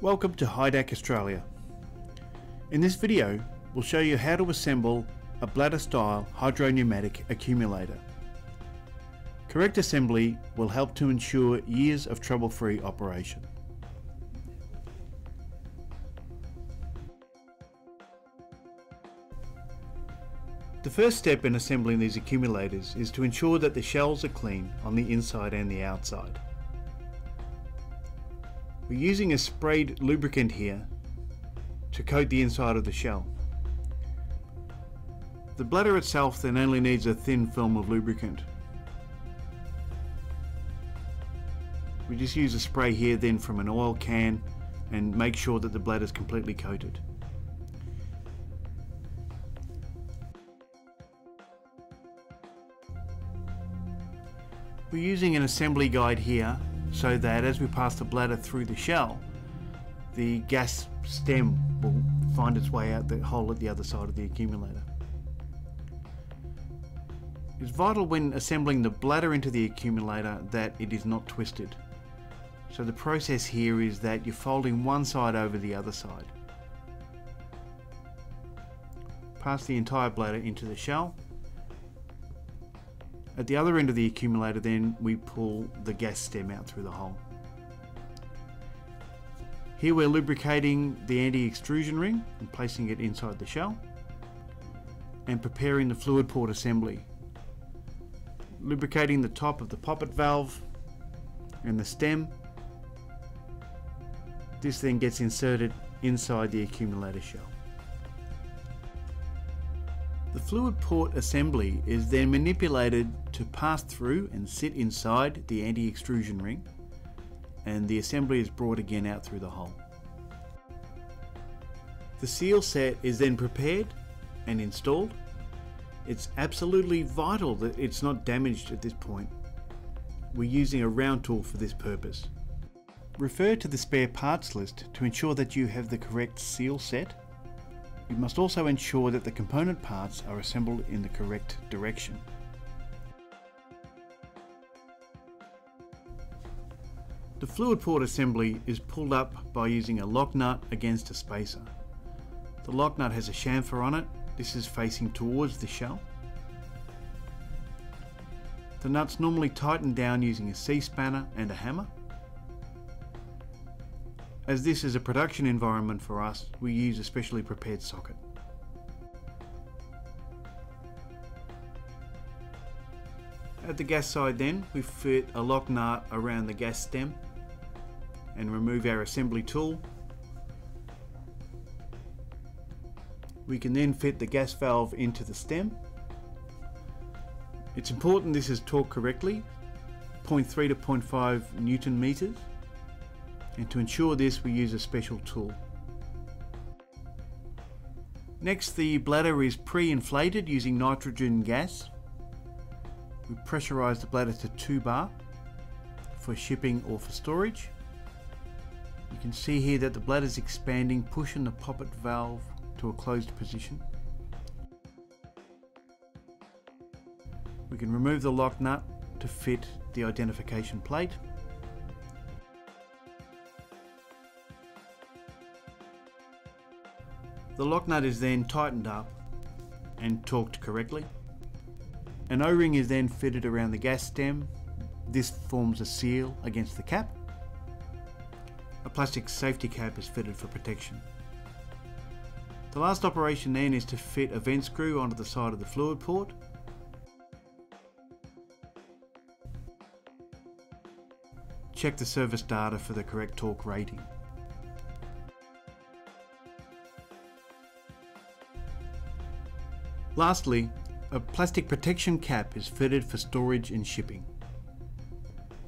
Welcome to Hydac Australia. In this video we'll show you how to assemble a bladder style hydropneumatic accumulator. Correct assembly will help to ensure years of trouble-free operation. The first step in assembling these accumulators is to ensure that the shells are clean on the inside and the outside. We're using a sprayed lubricant here to coat the inside of the shell. The bladder itself then only needs a thin film of lubricant. We just use a spray here then from an oil can and make sure that the bladder is completely coated. We're using an assembly guide here so that as we pass the bladder through the shell, the gas stem will find its way out the hole at the other side of the accumulator. It's vital when assembling the bladder into the accumulator that it is not twisted. So the process here is that you're folding one side over the other side. Pass the entire bladder into the shell. At the other end of the accumulator then we pull the gas stem out through the hole. Here we're lubricating the anti-extrusion ring and placing it inside the shell and preparing the fluid port assembly. Lubricating the top of the poppet valve and the stem. This then gets inserted inside the accumulator shell. The fluid port assembly is then manipulated to pass through and sit inside the anti-extrusion ring, and the assembly is brought again out through the hole. The seal set is then prepared and installed. It's absolutely vital that it's not damaged at this point. We're using a round tool for this purpose. Refer to the spare parts list to ensure that you have the correct seal set. You must also ensure that the component parts are assembled in the correct direction. The fluid port assembly is pulled up by using a lock nut against a spacer. The lock nut has a chamfer on it. This is facing towards the shell. The nut's normally tightened down using a C-spanner and a hammer. As this is a production environment for us, we use a specially prepared socket. At the gas side then, we fit a lock nut around the gas stem and remove our assembly tool. We can then fit the gas valve into the stem. It's important this is torqued correctly, 0.3 to 0.5 Newton meters. And to ensure this, we use a special tool. Next, the bladder is pre-inflated using nitrogen gas. We pressurize the bladder to 2 bar for shipping or for storage. You can see here that the bladder is expanding, pushing the poppet valve to a closed position. We can remove the lock nut to fit the identification plate. The lock nut is then tightened up and torqued correctly. An O-ring is then fitted around the gas stem. This forms a seal against the cap. A plastic safety cap is fitted for protection. The last operation then is to fit a vent screw onto the side of the fluid port. Check the service data for the correct torque rating. Lastly, a plastic protection cap is fitted for storage and shipping.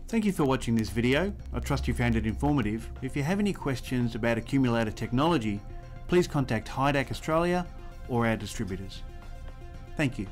Thank you for watching this video. I trust you found it informative. If you have any questions about accumulator technology, please contact Hydac Australia or our distributors. Thank you.